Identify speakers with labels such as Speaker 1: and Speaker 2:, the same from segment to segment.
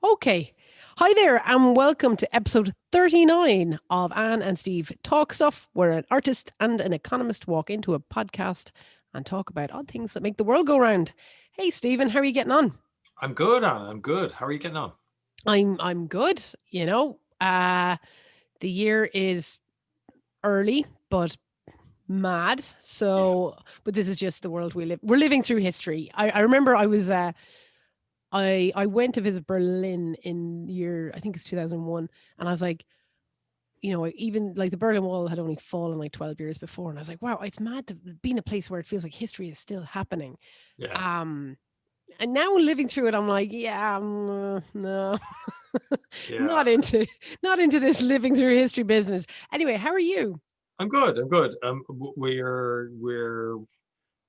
Speaker 1: Okay. Hi there, and welcome to episode 39 of Anne and Steve Talk Stuff, where an artist and an economist walk into a podcast and talk about odd things that make the world go round. Hey, Stephen, how are you getting on?
Speaker 2: I'm good, Anna. I'm good. How are you getting on?
Speaker 1: I'm good. The year is early, but mad.
Speaker 2: Yeah.
Speaker 1: But this is just the world we live. We're living through history. I remember I went to visit Berlin in year I think it's 2001, and I was like, even like the Berlin Wall had only fallen like 12 years before. And I was like, wow, it's mad to be in a place where it feels like history is still happening.
Speaker 2: Yeah.
Speaker 1: Um, and now living through it, I'm like, yeah, no,
Speaker 2: Yeah.
Speaker 1: not into, not into this living through history business. Anyway, how are you?
Speaker 2: I'm good. I'm good. We're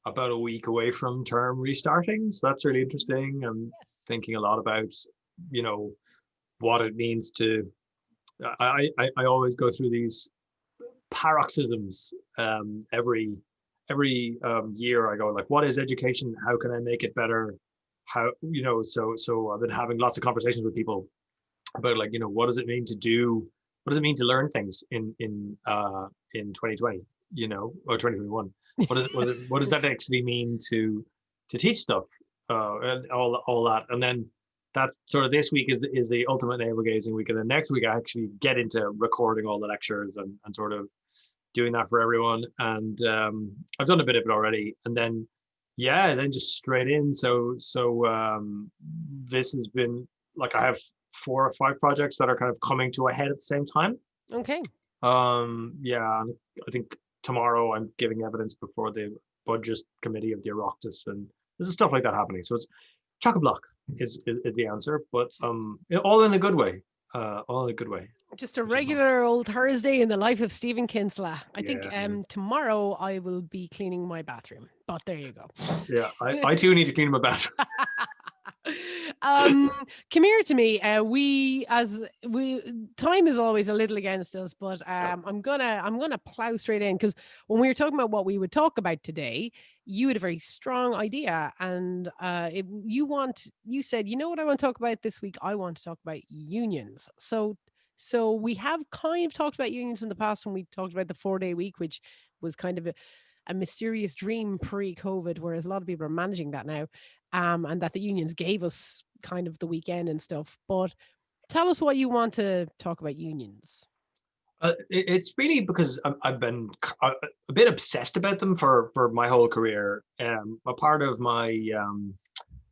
Speaker 2: about a week away from term restarting, so that's really interesting. I'm thinking a lot about, you know, what it means to. I always go through these paroxysms every year. I go like, what is education? How can I make it better? So I've been having lots of conversations with people about like what does it mean to do, what does it mean to learn things in 2020, or 2021. What does that actually mean to teach stuff, and all that. And then that's sort of, this week is the ultimate navel gazing week, and then next week I actually get into recording all the lectures and sort of doing that for everyone. And I've done a bit of it already, and then then just straight in. So this has been like, I have 4 or 5 projects that are kind of coming to a head at the same time.
Speaker 1: Okay.
Speaker 2: Yeah, I think tomorrow I'm giving evidence before the budget committee of the Oireachtas, and there's stuff like that happening. So it's chock a block is the answer, but all in a good way. All in a good way.
Speaker 1: Just a
Speaker 2: Which is nice.
Speaker 1: regular old Thursday in the life of Stephen Kinsella. I think
Speaker 2: Yeah,
Speaker 1: tomorrow I will be cleaning my bathroom, but there you go.
Speaker 2: yeah. I too need to clean my bathroom.
Speaker 1: um, come here to me. We time is always a little against us, but I'm gonna plow straight in because when we were talking about what we would talk about today, you had a very strong idea, and you said, you know what I want to talk about this week? I want to talk about unions. So we have kind of talked about unions in the past when we talked about the 4-day week, which was kind of a mysterious dream pre-COVID, whereas a lot of people are managing that now, and that the unions gave us kind of the weekend and stuff. But tell us what you want to talk about unions.
Speaker 2: It's really because I've been a bit obsessed about them for my whole career. A part of my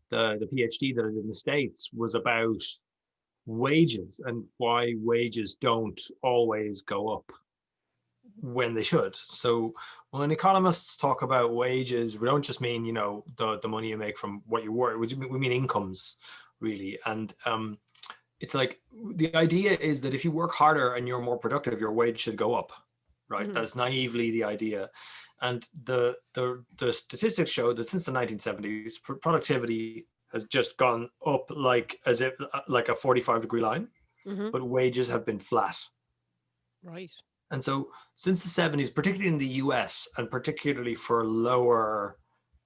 Speaker 2: the PhD that I did in the States was about wages and why wages don't always go up when they should. So when economists talk about wages, we don't just mean the money you make from what you work. We mean incomes, really. And it's like, the idea is that if you work harder and you're more productive, your wage should go up, right?
Speaker 1: Mhm.
Speaker 2: That's naively the idea. And the statistics show that since the 1970s, productivity has just gone up like as if like a 45-degree line,
Speaker 1: Mhm.
Speaker 2: but wages have been flat.
Speaker 1: Right.
Speaker 2: And so since the 70s, particularly in the US, and particularly for lower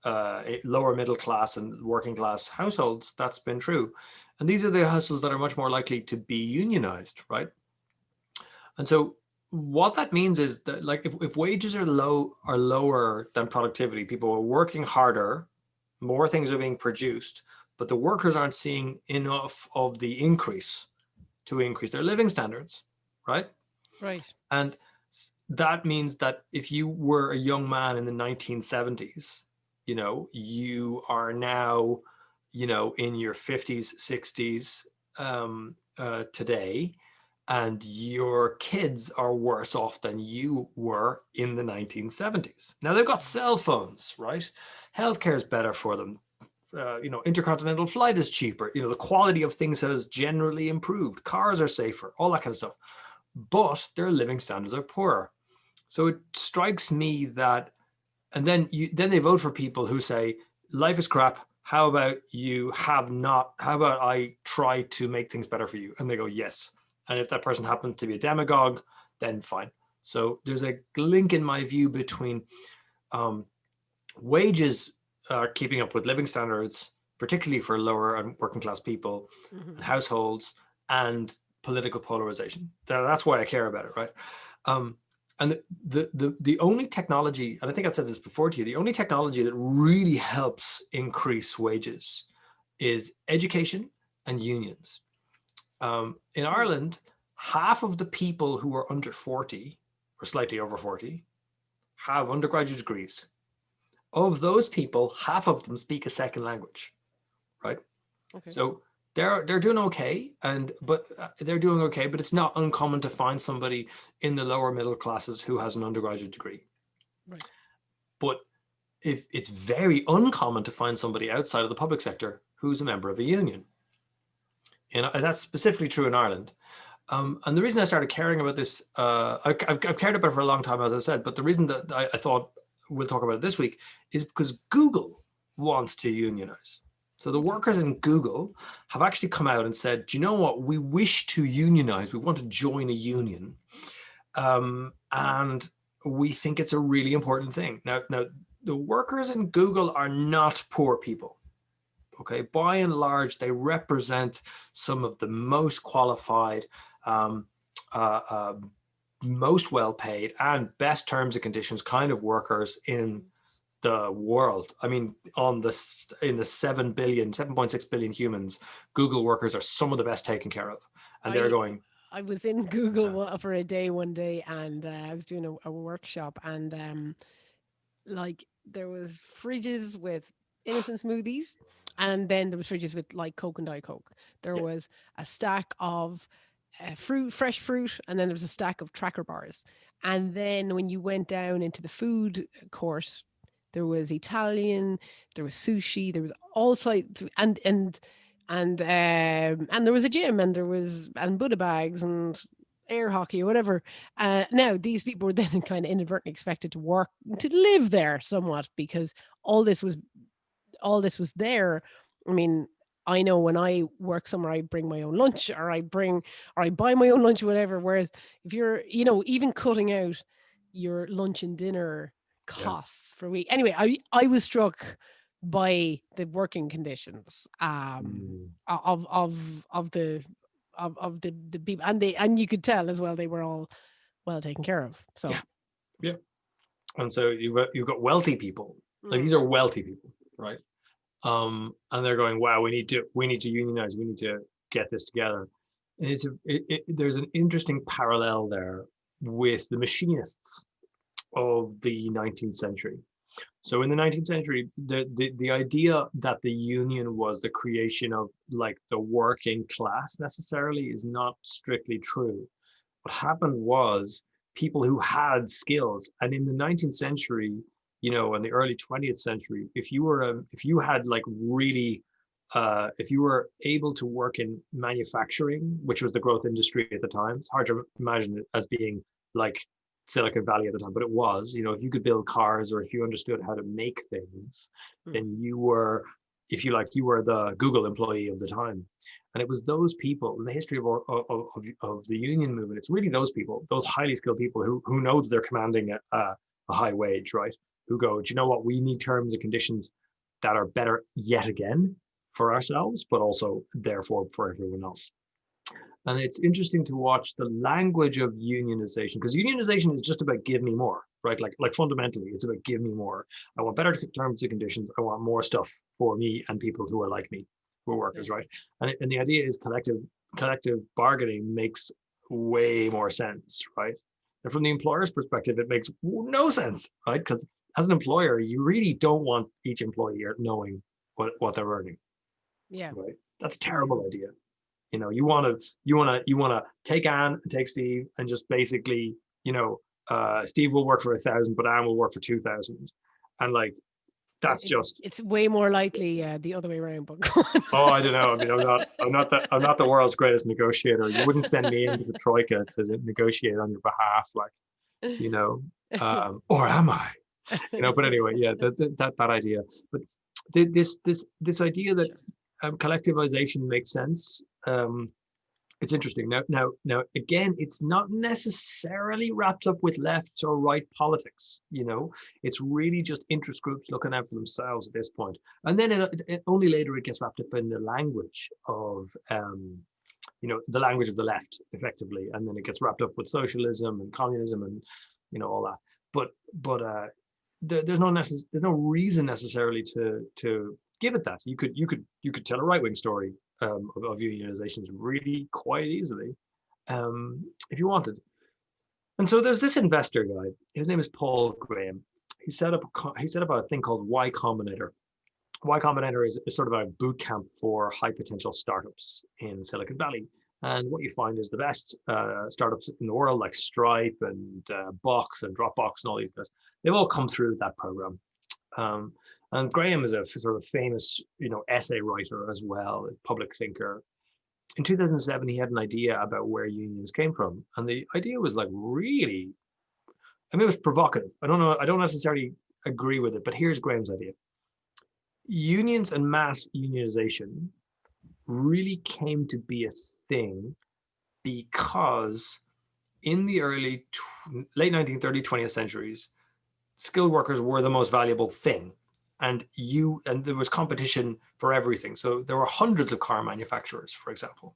Speaker 2: middle class and working class households, that's been true. And these are the households that are much more likely to be unionized, right? And so what that means is that, like, if wages are lower than productivity, people are working harder, more things are being produced, but the workers aren't seeing enough of the increase to increase their living standards, right?
Speaker 1: Right.
Speaker 2: And that means that if you were a young man in the 1970s, you are now, in your 50s, 60s today, and your kids are worse off than you were in the 1970s. Now they've got cell phones, right? Healthcare is better for them. Intercontinental flight is cheaper. The quality of things has generally improved. Cars are safer, all that kind of stuff. But their living standards are poorer. So it strikes me that, and then they vote for people who say life is crap. How about you have not? How about I try to make things better for you? And they go yes. And if that person happens to be a demagogue, then fine. So there's a link in my view between wages keeping up with living standards particularly for lower and working class people and households, and political polarization. That's why I care about it, right? And the only technology, and I think I've said this before to you, the only technology that really helps increase wages is education and unions. In Ireland, half of the people who are under 40 or slightly over 40 have undergraduate degrees. Of those people, half of them speak a second language, right?
Speaker 1: Okay.
Speaker 2: So they're doing okay, but they're doing okay, but it's not uncommon to find somebody in the lower middle classes who has an undergraduate degree.
Speaker 1: Right.
Speaker 2: But if it's very uncommon to find somebody outside of the public sector who's a member of a union. And that's specifically true in Ireland. And the reason I started caring about this, I've cared about it for a long time, as I said, but the reason that I thought we'll talk about it this week is because Google wants to unionize. So the workers in Google have actually come out and said, do you know what? We wish to unionize. We want to join a union. And we think it's a really important thing. Now, the workers in Google are not poor people. Okay, by and large, they represent some of the most qualified, most well-paid, and best terms and conditions kind of workers in the world. I mean, in the 7.6 billion humans, Google workers are some of the best taken care of, and they're going.
Speaker 1: I was in Google for a day one day, and I was doing a workshop, and like there was fridges with innocent smoothies, and then there was fridges with like Coke and Diet Coke. There was a stack of fresh fruit, and then there was a stack of Tracker bars. And then when you went down into the food court, there was Italian, there was sushi, there was all sides, and there was a gym, and there was Buddha bags and air hockey or whatever. Now these people were then kind of inadvertently expected to work to live there somewhat, because all this was there. I mean, I know when I work somewhere, I bring my own lunch, or I buy my own lunch, whatever. Whereas if you're, even cutting out your lunch and dinner costs for a week. Anyway, I was struck by the working conditions of the people, and you could tell as well they were all well taken care of. So
Speaker 2: yeah. And so you've got wealthy people, like these are wealthy people, right? And they're going, wow, we need to unionize, we need to get this together. And there's an interesting parallel there with the machinists of the 19th century. So in the 19th century, the idea that the union was the creation of like the working class necessarily is not strictly true. What happened was people who had skills, and in the 19th century, in the early 20th century, if you had like really, if you were able to work in manufacturing, which was the growth industry at the time, it's hard to imagine it as being like Silicon Valley at the time, but it was, if you could build cars, or if you understood how to make things, then you were, if you like, you were the Google employee of the time. And it was those people in the history of the union movement. It's really those people, those highly skilled people who know that they're commanding a high wage, right? Who go, do you know what? We need terms and conditions that are better yet again for ourselves, but also therefore for everyone else. And it's interesting to watch the language of unionization, because unionization is just about give me more, right? Like fundamentally, it's about give me more. I want better terms and conditions. I want more stuff for me and people who are like me, who are workers, right? And the idea is collective bargaining makes way more sense, right? And from the employer's perspective, it makes no sense, right? Because as an employer, you really don't want each employee knowing what they're earning.
Speaker 1: Yeah,
Speaker 2: right. That's a terrible idea. You want to take Anne and take Steve and just basically, Steve will work for 1,000, but Anne will work for 2,000, and like that's
Speaker 1: it's way more likely the other way around. But
Speaker 2: oh, I don't know. I mean, I'm not the world's greatest negotiator. You wouldn't send me into the troika to negotiate on your behalf, like, or am I? But anyway, yeah, that idea. But this idea that collectivization makes sense. It's interesting. Now, again, it's not necessarily wrapped up with left or right politics. It's really just interest groups looking out for themselves at this point. And then only later it gets wrapped up in the language of, the language of the left, effectively, and then it gets wrapped up with socialism and communism and, all that. But there's no reason necessarily to give it that. You could tell a right wing story of unionizations really quite easily, if you wanted. And so there's this investor guy. His name is Paul Graham. He set up a thing called Y Combinator. Y Combinator is sort of a boot camp for high potential startups in Silicon Valley. And what you find is the best startups in the world, like Stripe and Box and Dropbox and all these guys, they've all come through that program. And Graham is a sort of famous, essay writer as well, a public thinker. In 2007, he had an idea about where unions came from. And the idea was like really, I mean, it was provocative. I don't know, I don't necessarily agree with it, but here's Graham's idea. Unions and mass unionization really came to be a thing because in the late 1930s, 20th centuries, skilled workers were the most valuable thing. And there was competition for everything. So there were hundreds of car manufacturers, for example,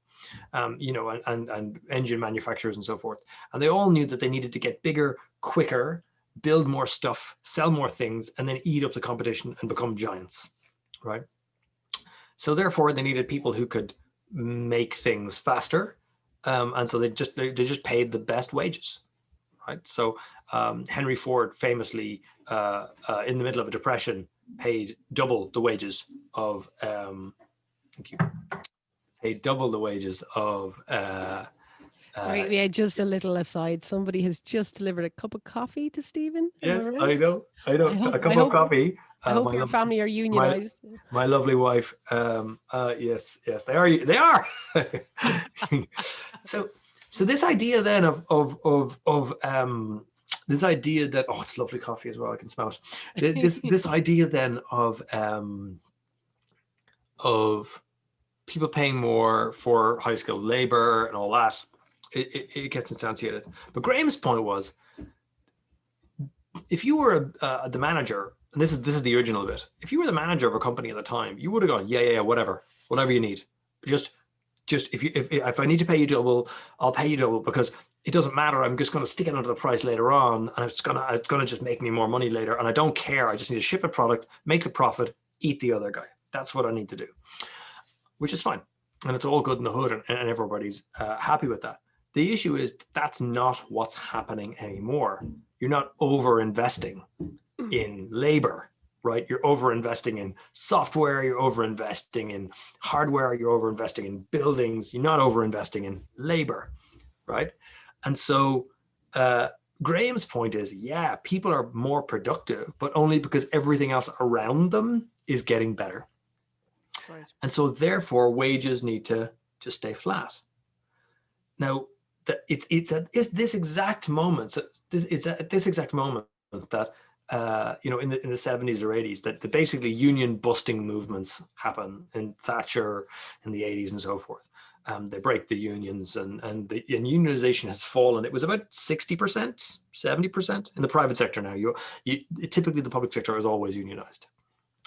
Speaker 2: and engine manufacturers and so forth. And they all knew that they needed to get bigger, quicker, build more stuff, sell more things, and then eat up the competition and become giants, right? So therefore, they needed people who could make things faster, and so they just paid the best wages, right? So Henry Ford famously, in the middle of a depression, paid double the wages of. Thank you. Paid double the wages of.
Speaker 1: Sorry, yeah, just a little aside. Somebody has just delivered a cup of coffee to Stephen.
Speaker 2: Yes,
Speaker 1: Right?
Speaker 2: I know. A cup of coffee.
Speaker 1: I hope your family are unionized.
Speaker 2: My lovely wife. Yes, they are. They are. So this idea then of this idea that, oh, it's lovely coffee as well. I can smell it. This idea then of people paying more for high skilled labor and all that, it gets instantiated. But Graham's point was, if you were the manager, and this is the original bit, if you were the manager of a company at the time, you would have gone, yeah, whatever you need. Just if I need to pay you double, I'll pay you double, because it doesn't matter. I'm just going to stick it under the price later on, and it's gonna just make me more money later, and I don't care. I just need to ship a product, make the profit, eat the other guy. That's what I need to do, which is fine, and it's all good in the hood, and everybody's happy with that. The issue is that's not what's happening anymore. You're not over investing in labor, right? You're over investing in software, you're over investing in hardware, you're over investing in buildings, you're not over investing in labor, right? And so Graham's point is, yeah, people are more productive, but only because everything else around them is getting better. Right. And so therefore wages need to just stay flat. Now, it's at this exact moment. So it's at this exact moment that in the 70s or 80s that basically union busting movements happen in Thatcher in the 80s and so forth. They break the unions, and unionization has fallen. It was about 60%, 70% in the private sector now. Typically the public sector is always unionized.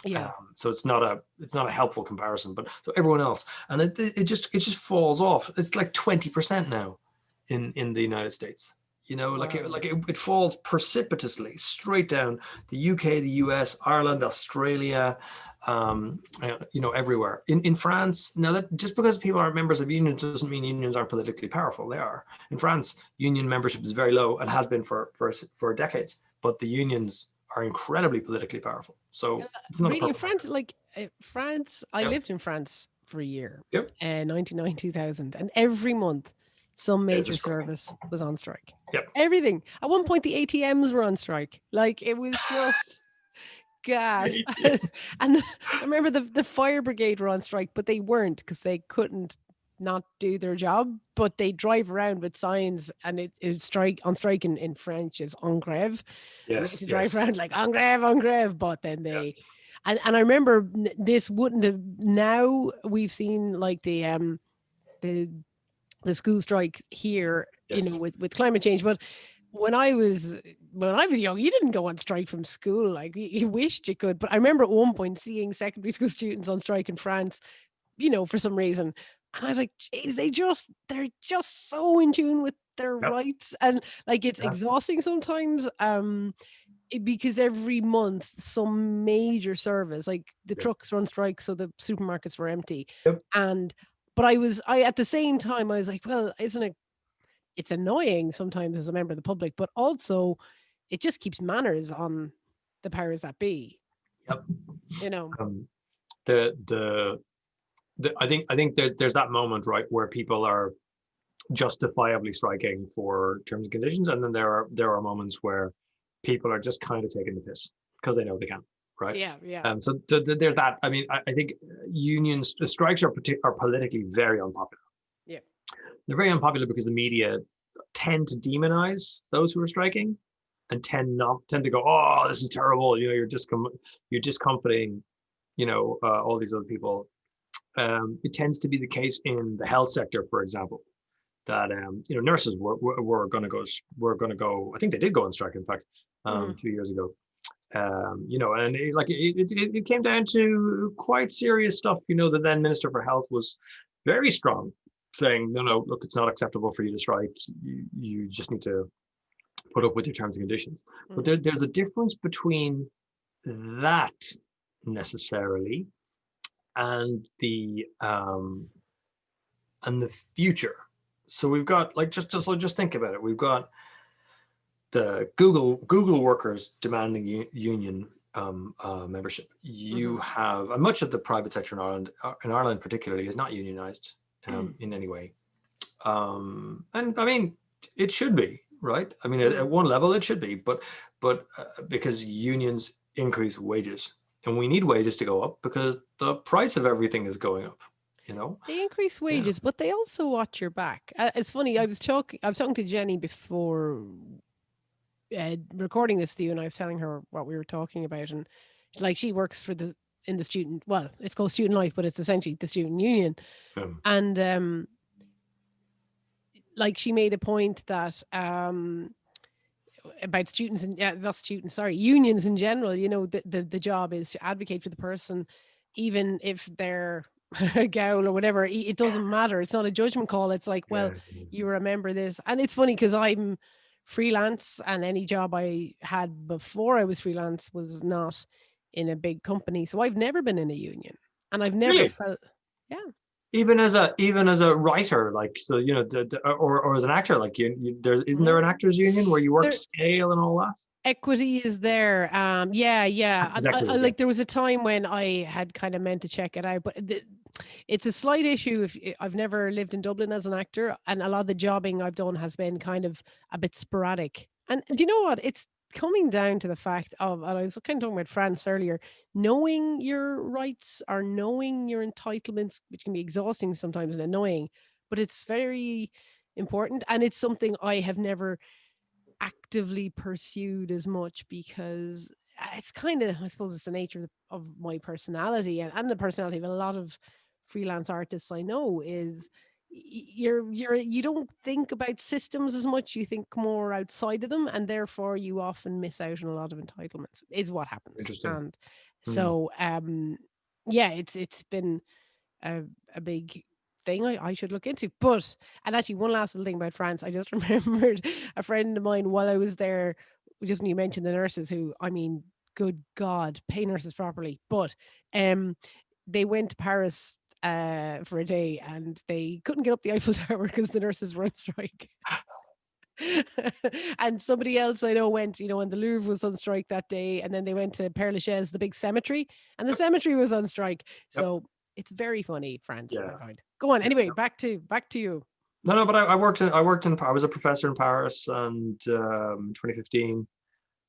Speaker 2: Yeah. So it's not a helpful comparison, but so everyone else, and it just falls off. It's like 20% now in the United States. Wow. It falls precipitously straight down. The UK, the US, Ireland, Australia, everywhere. In France, now that just because people are members of unions doesn't mean unions aren't politically powerful. They are. In France, union membership is very low and has been for decades. But the unions are incredibly politically powerful. So it's not
Speaker 1: really, France, France, I lived in France for a year.
Speaker 2: Yep.
Speaker 1: 99, 2000, and every month some major service was on strike.
Speaker 2: Yep.
Speaker 1: Everything. At one point, the ATMs were on strike. It was just gas. And I remember the fire brigade were on strike, but they weren't because they couldn't not do their job. But they drive around with signs, and it's strike in French is en grève.
Speaker 2: Yes.
Speaker 1: To drive around like en grève, but then they. Yeah. And I remember this wouldn't have. Now we've seen like the the school strike here,
Speaker 2: Yes.
Speaker 1: with climate change. But when I was young, you didn't go on strike from school. Like you wished you could. But I remember at one point seeing secondary school students on strike in France, for some reason. And I was like, geez, they're just so in tune with their
Speaker 2: Yep.
Speaker 1: rights. And like it's
Speaker 2: Yeah.
Speaker 1: exhausting sometimes. Because every month some major service, like the
Speaker 2: Yep.
Speaker 1: trucks were on strike, so the supermarkets were empty.
Speaker 2: Yep.
Speaker 1: And but I at the same time I was like, well, isn't it, it's annoying sometimes as a member of the public, but also it just keeps manners on the powers that be,
Speaker 2: Yep.
Speaker 1: you know.
Speaker 2: Um, the the I think there's that moment, right, where people are justifiably striking for terms and conditions, and then there are moments where people are just kind of taking the piss because they know they can, right?
Speaker 1: Yeah, yeah.
Speaker 2: So there's that. I mean, I think unions strikes are politically very unpopular.
Speaker 1: Yeah.
Speaker 2: They're very unpopular because the media tend to demonize those who are striking and tend to go, oh, this is terrible. You're discomforting, all these other people. It tends to be the case in the health sector, for example, that nurses were going to go. I think they did go on strike, in fact,
Speaker 1: Mhm.
Speaker 2: 2 years ago. And it came down to quite serious stuff. The then Minister for Health was very strong, saying, no, look, it's not acceptable for you to strike. You just need to put up with your terms and conditions. But
Speaker 1: Mhm.
Speaker 2: there's a difference between that necessarily and the future. So we've got, like, just think about it. We've got the Google workers demanding union membership. You
Speaker 1: Mhm.
Speaker 2: have, and much of the private sector in Ireland particularly, is not unionized in any way. And I mean, it should be, right? I mean, at
Speaker 1: Mhm.
Speaker 2: one level, it should be, but because unions increase wages, and we need wages to go up because the price of everything is going up. You know,
Speaker 1: They increase
Speaker 2: yeah.
Speaker 1: wages, but they also watch your back. It's funny. I was talking to Jenny before recording this to you, and I was telling her what we were talking about, and like she works for the in the student. Well, it's called Student Life, but it's essentially the student union. And like she made a point that about students and not students, sorry, unions in general. The job is to advocate for the person, even if they're a gal or whatever. It doesn't matter. It's not a judgment call. It's like, well,
Speaker 2: Yeah.
Speaker 1: you remember this, and it's funny because I'm freelance, and any job I had before I was freelance was not in a big company, so I've never been in a union, and I've never
Speaker 2: Really?
Speaker 1: felt, yeah.
Speaker 2: Even as a writer, like, so, or as an actor, like, isn't there
Speaker 1: Yeah.
Speaker 2: an actors union where you work
Speaker 1: There,
Speaker 2: scale and all that?
Speaker 1: equity is there. Yeah, yeah. And
Speaker 2: Exactly. Yeah.
Speaker 1: like there was a time when I had kind of meant to check it out, but it's a slight issue. If I've never lived in Dublin as an actor, and a lot of the jobbing I've done has been kind of a bit sporadic. And do you know what? It's coming down to the fact of, and I was kind of talking about France earlier, knowing your rights or knowing your entitlements, which can be exhausting sometimes and annoying, but it's very important. And it's something I have never actively pursued as much because it's kind of, I suppose it's the nature of my personality, and the personality of a lot of freelance artists I know is you don't think about systems as much, you think more outside of them, and therefore you often miss out on a lot of entitlements is what happens.
Speaker 2: Interesting.
Speaker 1: And
Speaker 2: Hmm.
Speaker 1: so yeah, it's been a, a big thing I should look into. But, and actually, one last little thing about France, I just remembered a friend of mine while I was there. Just when you mentioned the nurses, who, I mean, good God, pay nurses properly. But um, they went to Paris for a day, and they couldn't get up the Eiffel Tower because the nurses were on strike. And somebody else I know went, and the Louvre was on strike that day, and then they went to Père Lachaise, the big cemetery, and the
Speaker 2: Yep.
Speaker 1: cemetery was on strike.
Speaker 2: Yep.
Speaker 1: So it's very funny, France, I
Speaker 2: Yeah.
Speaker 1: find. Go on.
Speaker 2: Yeah.
Speaker 1: Anyway, back to you.
Speaker 2: No, but I was a professor in Paris, and 2015,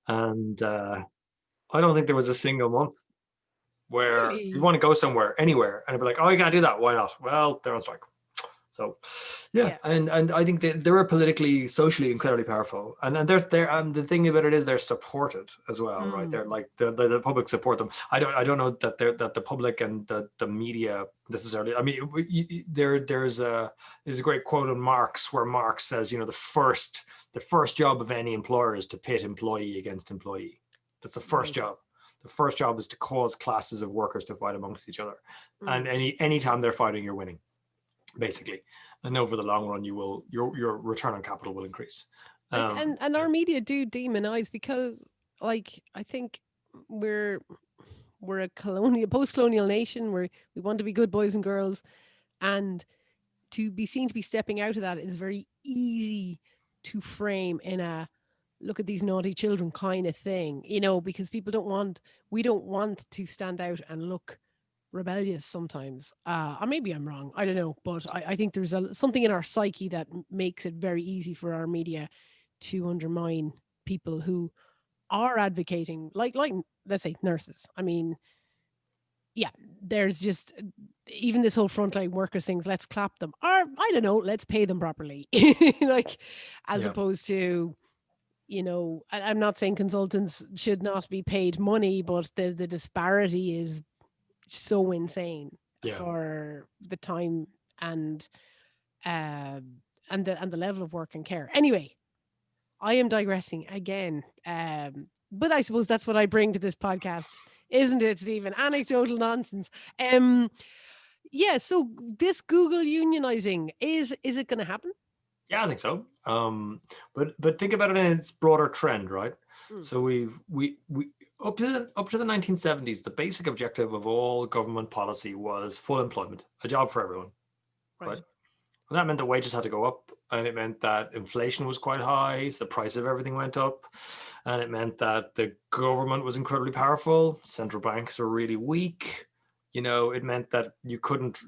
Speaker 2: and I don't think there was a single month where you
Speaker 1: Really?
Speaker 2: want to go somewhere, anywhere, and I'd be like, oh, you can't do that. Why not? Well, they're on strike. So, yeah,
Speaker 1: Yeah.
Speaker 2: and I think they were politically, socially incredibly powerful, and they're the thing about it is they're supported as well, right?
Speaker 1: Mm.
Speaker 2: They're like the public support them. I don't know that the public and the media necessarily. I mean, there's a great quote on Marx where Marx says, the first job of any employer is to pit employee against employee. That's the first
Speaker 1: Right.
Speaker 2: job. The first job is to cause classes of workers to fight amongst each other, and
Speaker 1: Mm.
Speaker 2: anytime they're fighting, you're winning, basically. And over the long run, your return on capital will increase.
Speaker 1: And
Speaker 2: Yeah,
Speaker 1: our media do demonize because, like, I think we're we're a post-colonial nation where we want to be good boys and girls, and to be seen to be stepping out of that is very easy to frame in a look at these naughty children kind of thing, because we don't want to stand out and look rebellious sometimes. Or maybe I'm wrong. I don't know. But I think there's something in our psyche that makes it very easy for our media to undermine people who are advocating, like let's say nurses. I mean, yeah, there's just even this whole frontline workers things. Let's clap them, or I don't know, let's pay them properly, like as
Speaker 2: yeah,
Speaker 1: opposed to I'm not saying consultants should not be paid money, but the disparity is so insane
Speaker 2: yeah.
Speaker 1: for the time and the level of work and care. Anyway, I am digressing again. But I suppose that's what I bring to this podcast, isn't it, Stephen? Anecdotal nonsense. Um, yeah. So this Google unionizing is it going to happen?
Speaker 2: Yeah, I think so. But think about it in its broader trend, right?
Speaker 1: Mm,
Speaker 2: So we up to the 1970s, the basic objective of all government policy was full employment, a job for everyone, right?
Speaker 1: right.
Speaker 2: And that meant the wages had to go up, and it meant that inflation was quite high, so the price of everything went up, and it meant that the government was incredibly powerful, central banks were really weak. It meant that you couldn't,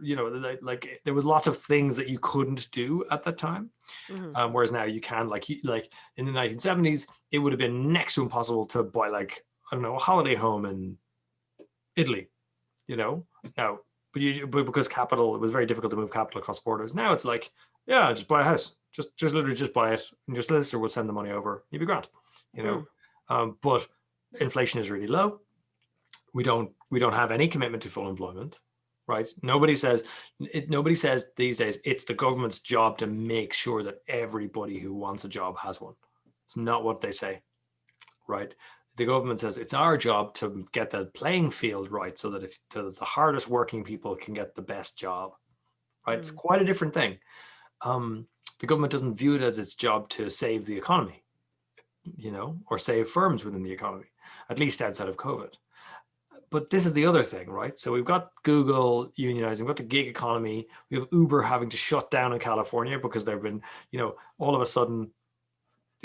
Speaker 2: like there was lots of things that you couldn't do at that time.
Speaker 1: Hmm.
Speaker 2: Whereas now you can, like in the 1970s, it would have been next to impossible to buy, like, I don't know, a holiday home in Italy, you know now. But because capital, it was very difficult to move capital across borders. Now it's like, yeah, just buy a house, just literally just buy it, and your solicitor will send the money over, you'll be grand. you know
Speaker 1: Mm.
Speaker 2: but inflation is really low. We don't have any commitment to full employment, right? Nobody says these days it's the government's job to make sure that everybody who wants a job has one. It's not what they say, right? The government says it's our job to get the playing field right, so that if the hardest working people can get the best job, right? It's
Speaker 1: Mm.
Speaker 2: quite a different thing. The government doesn't view it as its job to save the economy, or save firms within the economy, at least outside of COVID. But this is the other thing, right? So we've got Google unionizing, we've got the gig economy, we have Uber having to shut down in California because there've been, all of a sudden,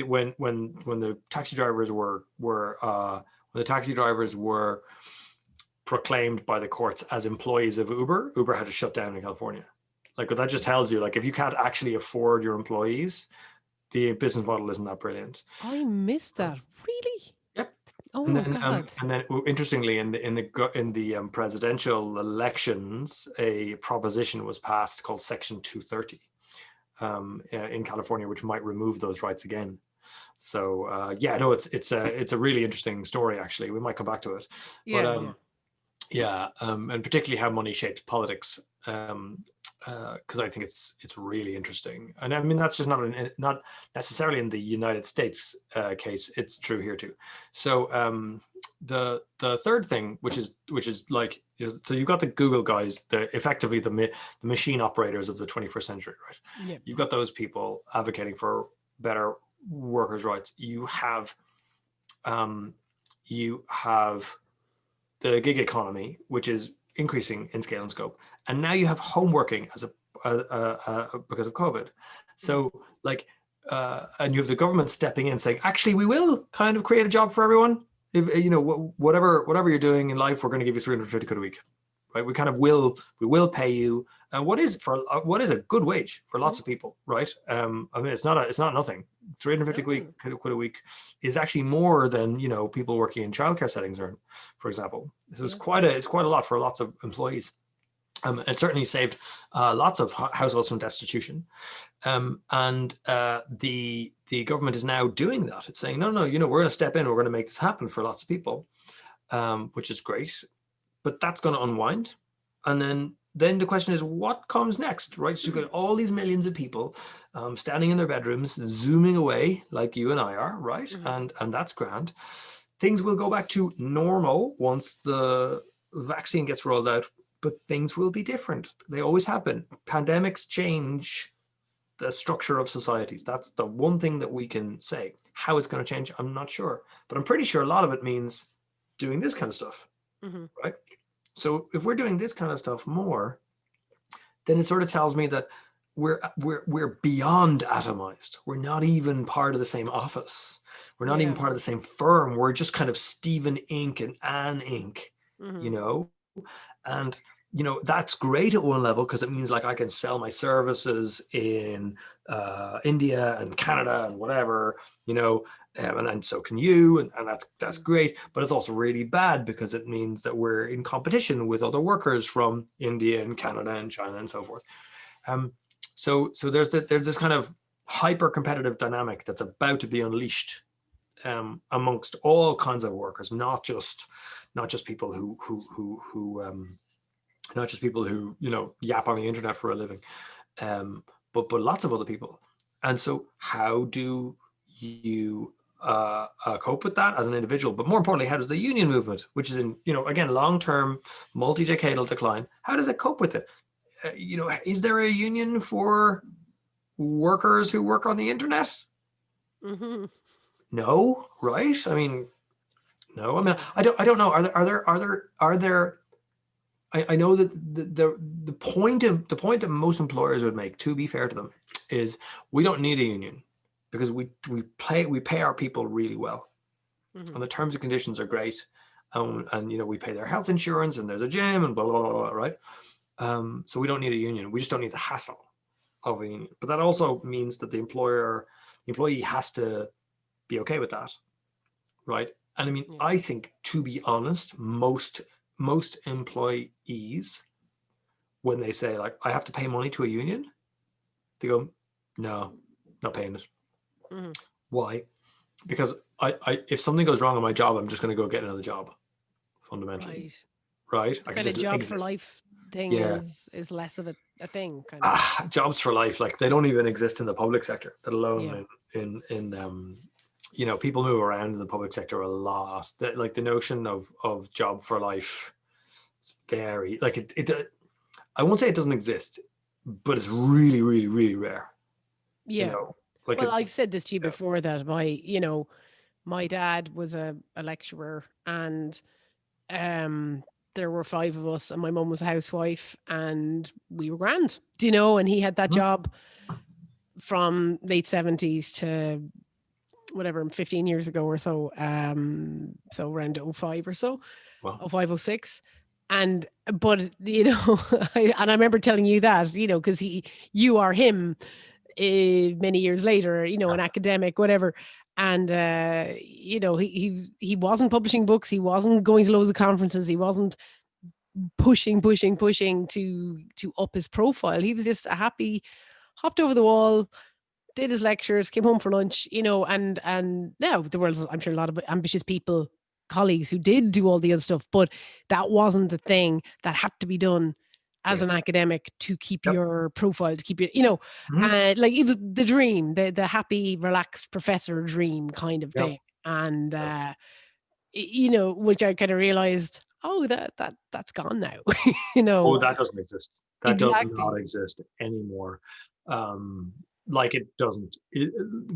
Speaker 2: when the taxi drivers were proclaimed by the courts as employees of Uber had to shut down in California. Like, what that just tells you, like, if you can't actually afford your employees, the business model isn't that brilliant.
Speaker 1: I missed
Speaker 2: Um,
Speaker 1: that. Really?
Speaker 2: Yep.
Speaker 1: Oh
Speaker 2: And
Speaker 1: my
Speaker 2: then,
Speaker 1: god.
Speaker 2: interestingly, in the presidential elections, a proposition was passed called Section 230 in California, which might remove those rights again. So yeah, no, it's a really interesting story. Actually, we might come back to it, but
Speaker 1: Yeah, yeah.
Speaker 2: yeah, and particularly how money shapes politics. Because I think it's really interesting, and I mean that's just not necessarily in the United States case. It's true here too. So the third thing, which is like, so you've got the Google guys, effectively the machine operators of the 21st century, right?
Speaker 1: Yeah.
Speaker 2: You've got those people advocating for better workers' rights. Um, you have the gig economy, which is increasing in scale and scope, and now you have home working because of COVID.
Speaker 1: Mm.
Speaker 2: So, like, and you have the government stepping in saying, actually, we will kind of create a job for everyone. If whatever you're doing in life, we're going to give you 350 quid a week, right? We will pay you what is a good wage for lots
Speaker 1: Mhm.
Speaker 2: of people, right? I mean, it's not nothing. 350
Speaker 1: No.
Speaker 2: quid a week is actually more than people working in childcare settings earn, for example. So it's
Speaker 1: Yeah.
Speaker 2: quite a lot for lots of employees. It certainly saved lots of households from destitution. And the government is now doing that. It's saying, no, we're going to step in. We're going to make this happen for lots of people, which is great. But that's going to unwind. And then the question is, what comes next, right? So you've got all these millions of people standing in their bedrooms, zooming away like you and I are, right?
Speaker 1: Mhm.
Speaker 2: And that's grand. Things will go back to normal once the vaccine gets rolled out, but things will be different. They always have been. Pandemics change the structure of societies. That's the one thing that we can say. How it's going to change, I'm not sure. But I'm pretty sure a lot of it means doing this kind of stuff,
Speaker 1: Mhm.
Speaker 2: right? So if we're doing this kind of stuff more, then it sort of tells me that we're beyond atomized. We're not even part of the same office. We're not even
Speaker 1: Yeah.
Speaker 2: part of the same firm. We're just kind of Stephen Inc. and Anne Inc. You
Speaker 1: Mhm.
Speaker 2: know, and that's great at one level because it means like I can sell my services in India and Canada and whatever, and so can you, and that's
Speaker 1: Mhm.
Speaker 2: great. But it's also really bad because it means that we're in competition with other workers from India and Canada and China and so forth. Um, so there's this kind of hyper competitive dynamic that's about to be unleashed amongst all kinds of workers, not just people who not just people who yap on the internet for a living, um, but lots of other people. And so, how do you cope with that as an individual? But more importantly, how does the union movement, which is in again long-term, multi-decadal decline, how does it cope with it? Is there a union for workers who work on the internet?
Speaker 1: Mhm.
Speaker 2: No, right? I mean, no. I mean,
Speaker 1: No.
Speaker 2: I don't know. Are there I know that the point that most employers would make, to be fair to them, is we don't need a union because we pay our people really well,
Speaker 1: Mhm.
Speaker 2: and the terms and conditions are great, and we pay their health insurance, and there's a gym and blah blah blah, blah, right? So we don't need a union. We just don't need the hassle of a union. But that also means that the employee has to be okay with that, right? And I mean,
Speaker 1: Yeah.
Speaker 2: I think, to be honest, most employees, when they say like I have to pay money to a union, they go, no, not paying it.
Speaker 1: Mhm.
Speaker 2: Why? Because I if something goes wrong on my job, I'm just going to go get another job. Fundamentally,
Speaker 1: Right.
Speaker 2: right?
Speaker 1: The
Speaker 2: I can
Speaker 1: kind of
Speaker 2: just
Speaker 1: job for
Speaker 2: exist.
Speaker 1: life thing
Speaker 2: Yeah.
Speaker 1: is less of a thing, kind of.
Speaker 2: Jobs for life, like they don't even exist in the public sector, let
Speaker 1: Yeah.
Speaker 2: alone in people move around in the public sector a lot. Like the notion of job for life, it's very like it. I won't say it doesn't exist, but it's really, really, really rare. You
Speaker 1: Yeah.
Speaker 2: know, like
Speaker 1: Well,
Speaker 2: it.
Speaker 1: I've said this to you
Speaker 2: Yeah.
Speaker 1: before that my dad was a lecturer, and um there were five of us, and my mum was a housewife, and we were grand, and he had that
Speaker 2: Mhm.
Speaker 1: job from late 70s to whatever, 15 years ago or so, so around '05 or so,
Speaker 2: Well,
Speaker 1: '05, '06. And but and I remember telling you that, because you are him, many years later,
Speaker 2: yeah,
Speaker 1: an academic, whatever. And he wasn't publishing books, he wasn't going to loads of conferences, he wasn't pushing to up his profile. He was just a happy, hopped over the wall, did his lectures, came home for lunch, and now there was, I'm sure, a lot of ambitious people, colleagues who did do all the other stuff, but that wasn't a thing that had to be done as
Speaker 2: yes,
Speaker 1: an academic to keep
Speaker 2: yep,
Speaker 1: your profile, to keep your,
Speaker 2: mhm,
Speaker 1: like it was the dream, the happy, relaxed professor dream kind of
Speaker 2: yep.
Speaker 1: thing. And
Speaker 2: Yep.
Speaker 1: which I kind of realized, oh, that's gone now.
Speaker 2: Oh, that doesn't exist. That does
Speaker 1: Exactly.
Speaker 2: not exist anymore. Um, like it doesn't.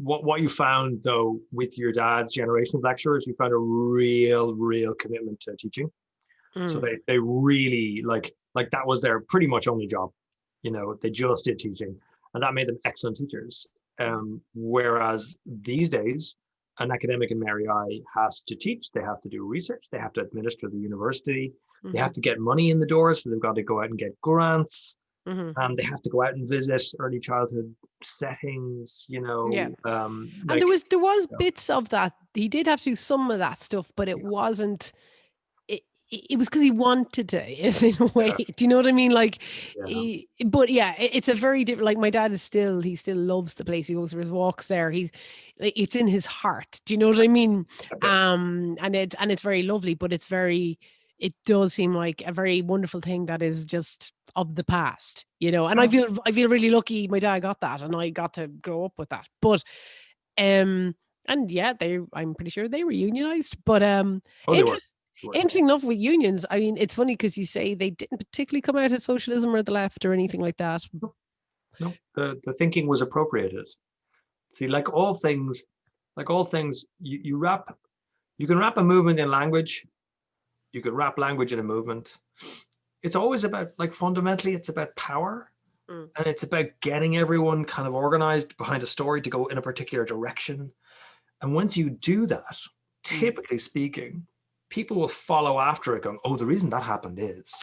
Speaker 2: What you found though with your dad's generation of lecturers, you found a real commitment to teaching. So
Speaker 1: Mm,
Speaker 2: they really like that was their pretty much only job. They just did teaching, and that made them excellent teachers.
Speaker 1: mhm,
Speaker 2: Whereas these days, an academic in Mary I has to teach, they have to do research, they have to administer the university, they
Speaker 1: mhm,
Speaker 2: have to get money in the door, so they've got to go out and get grants,
Speaker 1: mhm.
Speaker 2: and they have to go out and visit early childhood settings.
Speaker 1: Yeah. And there
Speaker 2: Like
Speaker 1: was
Speaker 2: yeah,
Speaker 1: bits of that. He did have to do some of that stuff, but it wasn't. it was because he wanted to, in a way.
Speaker 2: Yeah,
Speaker 1: Do you know what I mean? Like,
Speaker 2: yeah.
Speaker 1: but yeah, it's a very different. Like my dad is still, he still loves the place. He goes for his walks there. He's, like, it's in his heart. Do you know what I mean?
Speaker 2: Okay.
Speaker 1: And it's very lovely, but it's very, it does seem like a very wonderful thing that is just of the past, you know. And
Speaker 2: Yeah.
Speaker 1: I feel really lucky. My dad got that, and I got to grow up with that. But um, and yeah, I'm pretty sure they were unionized. But
Speaker 2: Oh, they were.
Speaker 1: interest,
Speaker 2: They were.
Speaker 1: interesting enough with unions. I mean, it's funny because you say they didn't particularly come out of socialism or the left or anything like that.
Speaker 2: No, no. The thinking was appropriated. See, like all things, you can wrap a movement in language. You could wrap language in a movement. It's always about, like, fundamentally, it's about power,
Speaker 1: Mm,
Speaker 2: and it's about getting everyone kind of organized behind a story to go in a particular direction. And once you do that,
Speaker 1: mm.
Speaker 2: typically speaking, people will follow after it going, oh, the reason that happened is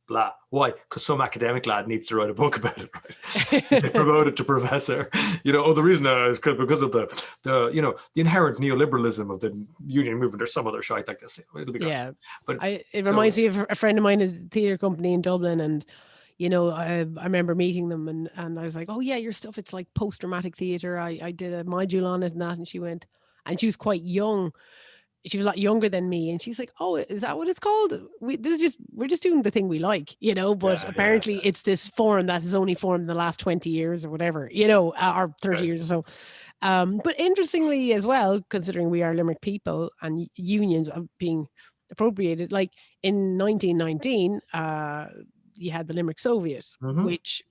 Speaker 2: blah. Why? Because some academic lad needs to write a book about it, right? They promote it to professor. Oh, the reason is because of the inherent neoliberalism of the union movement, or some other shite like this. It'll be great.
Speaker 1: Yeah.
Speaker 2: But
Speaker 1: It reminds
Speaker 2: so,
Speaker 1: me of a friend of mine is a theater company in Dublin, and I remember meeting them, and I was like, oh yeah, your stuff, it's like post dramatic theater. I did a module on it and that, and she went, and she was quite young. She was a lot younger than me, and she's like, "Oh, is that what it's called? We're just doing the thing we like, you know." But
Speaker 2: yeah, yeah,
Speaker 1: apparently, it's this form that has only formed in the last 20 years or whatever, or 30 years or so. But interestingly, as well, considering we are Limerick people and unions of being appropriated, like in 1919, you had the Limerick Soviet,
Speaker 2: mm-hmm.
Speaker 1: which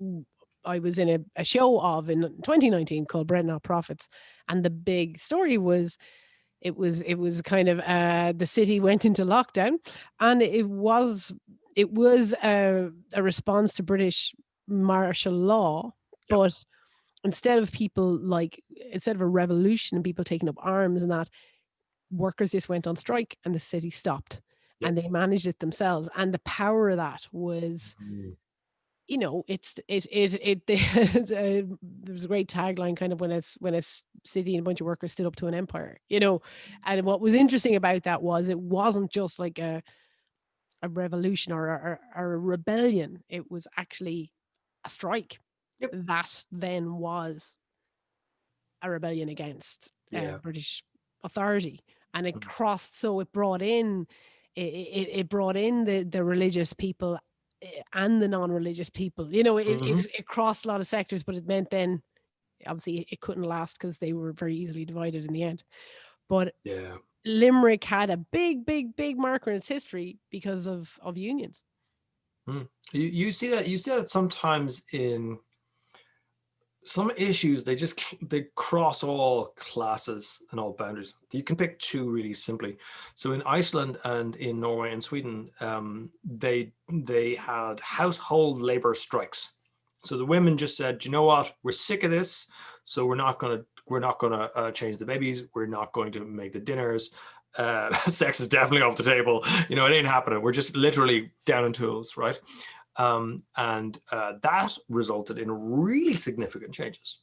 Speaker 1: I was in a show of in 2019 called Bread Not Profits, and the big story was it was kind of the city went into lockdown, and it was a response to British martial law,
Speaker 2: Yep.
Speaker 1: but instead of a revolution and people taking up arms and that, workers just went on strike and the city stopped,
Speaker 2: Yep.
Speaker 1: and they managed it themselves, and the power of that was,
Speaker 2: Mm.
Speaker 1: there was a great tagline kind of when a city and a bunch of workers stood up to an empire, and what was interesting about that was it wasn't just like a revolution or a rebellion. It was actually a strike
Speaker 2: Yep.
Speaker 1: that then was a rebellion against
Speaker 2: Yeah.
Speaker 1: British authority, and it
Speaker 2: Mm.
Speaker 1: crossed. So it brought in the religious people, and the non-religious people.
Speaker 2: Mm-hmm.
Speaker 1: It crossed a lot of sectors, but it meant then obviously it couldn't last because they were very easily divided in the end. But
Speaker 2: Yeah.
Speaker 1: Limerick had a big, big, big marker in its history because of unions.
Speaker 2: Mm. You see that sometimes in some issues. They cross all classes and all boundaries. You can pick two really simply. So in Iceland and in Norway and Sweden, they had household labor strikes. So the women just said, you know what, we're sick of this, so we're not gonna change the babies, we're not going to make the dinners, sex is definitely off the table, it ain't happening, we're just literally down in tools, right? And that resulted in really significant changes,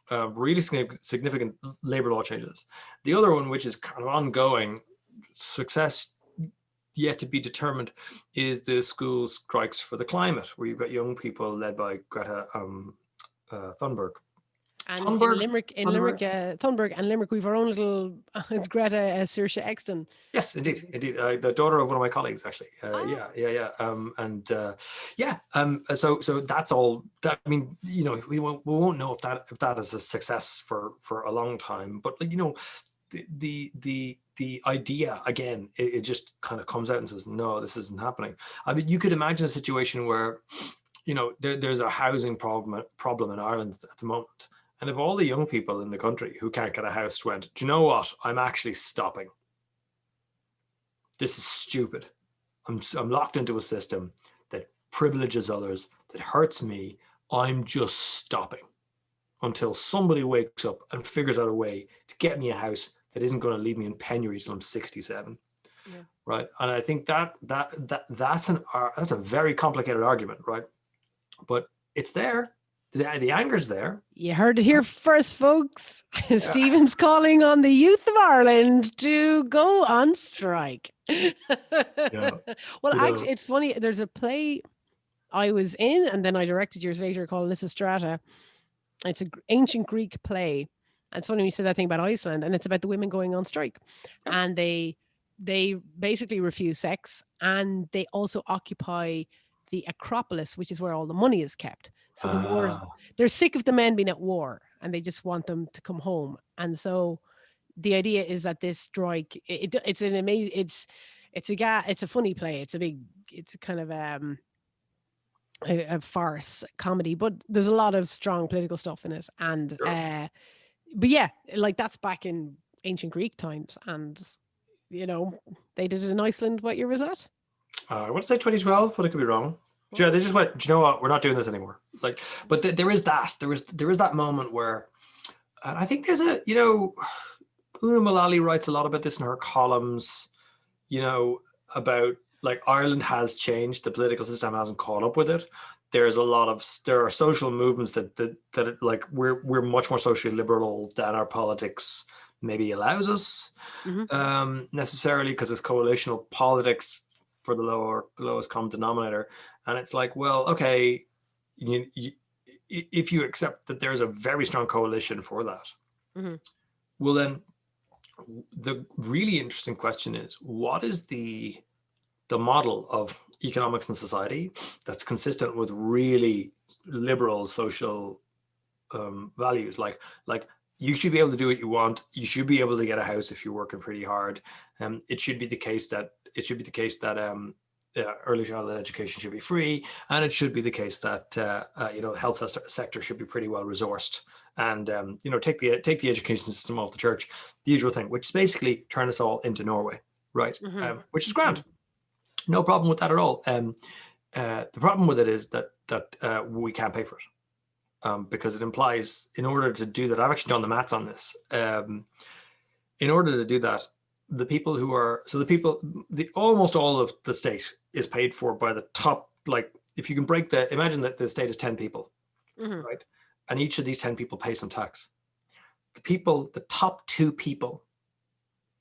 Speaker 2: really significant labor law changes. The other one, which is kind of ongoing, success yet to be determined, is the school strikes for the climate, where you've got young people led by Greta Thunberg.
Speaker 1: And
Speaker 2: Thunberg? Thunberg?
Speaker 1: Thunberg and Limerick, we've our own little, it's Greta Saoirse Exton.
Speaker 2: Yes,
Speaker 1: Who's
Speaker 2: indeed,
Speaker 1: just,
Speaker 2: indeed. The daughter of one of my colleagues, actually.
Speaker 1: ah,
Speaker 2: Yeah, yeah, yeah. And yeah. So that's all. That, I mean, we won't know if that is a success for a long time. But the idea again, it just kind of comes out and says, no, this isn't happening. I mean, you could imagine a situation where, there's a housing problem in Ireland at the moment, and if all the young people in the country who can't get a house went, do you know what? I'm actually stopping. This is stupid. I'm locked into a system that privileges others, that hurts me. I'm just stopping until somebody wakes up and figures out a way to get me a house that isn't going to leave me in penury till I'm 67.
Speaker 1: yeah.
Speaker 2: Right. And I think that's a very complicated argument, right? But it's there. the anger's there.
Speaker 1: You heard it here first, folks.
Speaker 2: Yeah.
Speaker 1: Stephen's calling on the youth of Ireland to go on strike.
Speaker 2: Yeah.
Speaker 1: Well,
Speaker 2: You
Speaker 1: actually,
Speaker 2: know.
Speaker 1: it's funny. There's a play I was in, and then I directed years later called Lysistrata. It's an ancient Greek play. And it's funny when you said that thing about Iceland, and it's about the women going on strike,
Speaker 2: Yep.
Speaker 1: and they basically refuse sex, and they also occupy the Acropolis, which is where all the money is kept. So the war,
Speaker 2: Ah,
Speaker 1: they're sick of the men being at war, and they just want them to come home. And so the idea is that this strike, it's an amazing, it's a funny play. It's a kind of a farce comedy, but there's a lot of strong political stuff in it. And
Speaker 2: sure.
Speaker 1: but yeah, like that's back in ancient Greek times, and you know they did it in Iceland. What year was that?
Speaker 2: I want to say 2012, but I could be wrong. Yeah,
Speaker 1: Oh,
Speaker 2: they just went. Do you know what? We're not doing this anymore. Like, but there is that. There is that moment where I think there's a Una Mullally writes a lot about this in her columns. You know about like Ireland has changed. The political system hasn't caught up with it. There are social movements that like we're much more socially liberal than our politics maybe allows us
Speaker 1: hmm
Speaker 2: necessarily because it's coalitional politics for the lowest common denominator. And it's like, well, okay, if you accept that there's a very strong coalition for that,
Speaker 1: hmm
Speaker 2: well then the really interesting question is what is the model of economics and society that's consistent with really liberal social values like you should be able to do what you want. You should be able to get a house if you're working pretty hard. It should be the case that early childhood education should be free, and it should be the case that health sector should be pretty well resourced, and take the education system off the church, the usual thing, which is basically turn us all into Norway, right?
Speaker 1: hmm
Speaker 2: Which is
Speaker 1: hmm
Speaker 2: grand, no problem with that at all. The problem with it is that we can't pay for it. Because it implies in order to do that, I've actually done the maths on this. In order to do that, the almost all of the state is paid for by the top. Like if you can imagine that the state is 10 people,
Speaker 1: hmm
Speaker 2: right? And each of these 10 people pay some tax. The top two people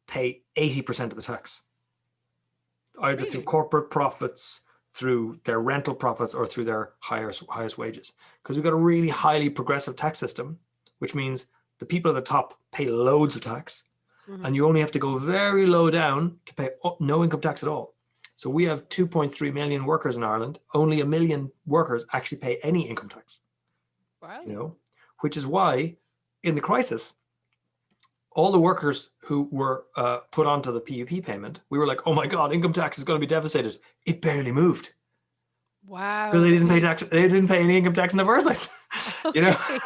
Speaker 2: pay 80% of the tax, either through
Speaker 1: Really?
Speaker 2: corporate profits, through their rental profits, or through their highest wages. Because we've got a really highly progressive tax system, which means the people at the top pay loads of tax,
Speaker 1: hmm
Speaker 2: and you only have to go very low down to pay no income tax at all. So we have 2.3 million workers in Ireland. Only 1 million workers actually pay any income tax.
Speaker 1: Wow.
Speaker 2: Which is why in the crisis, all the workers who were put onto the PUP payment, we were like, oh my God, income tax is going to be devastated. It barely moved because
Speaker 1: Wow.
Speaker 2: they didn't pay
Speaker 1: Okay.
Speaker 2: tax. They didn't pay any income tax in the first place, you know.
Speaker 1: Okay.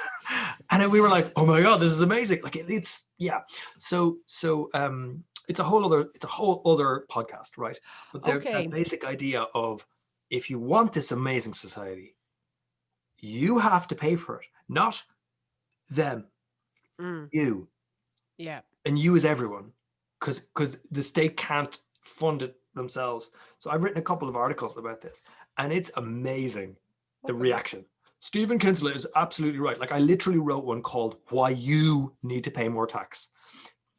Speaker 2: And then we were like, oh my God, this is amazing. Like it's yeah. So it's a whole other podcast, right? But that
Speaker 1: Okay.
Speaker 2: basic idea of if you want this amazing society, you have to pay for it, not them,
Speaker 1: Mm,
Speaker 2: you.
Speaker 1: yeah.
Speaker 2: And you as everyone, because the state can't fund it themselves. So I've written a couple of articles about this, and it's amazing the
Speaker 1: Okay.
Speaker 2: reaction. Stephen Kinsella is absolutely right. Like I literally wrote one called "Why You Need to Pay More Tax."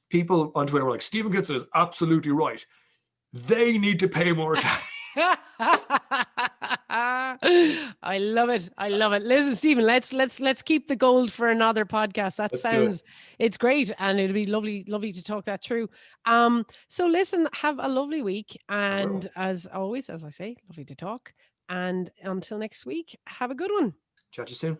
Speaker 2: People on Twitter were like, "Stephen Kinsella is absolutely right. They need to pay more tax."
Speaker 1: I love it. I love it. Listen, Stephen, let's keep the gold for another podcast. That
Speaker 2: Let's do it.
Speaker 1: sounds it's great, and it'd be lovely to talk that through. So listen, have a lovely week,
Speaker 2: I
Speaker 1: and
Speaker 2: will.
Speaker 1: as always, as I say, lovely to talk. And until next week, have a good one.
Speaker 2: Chat to you soon.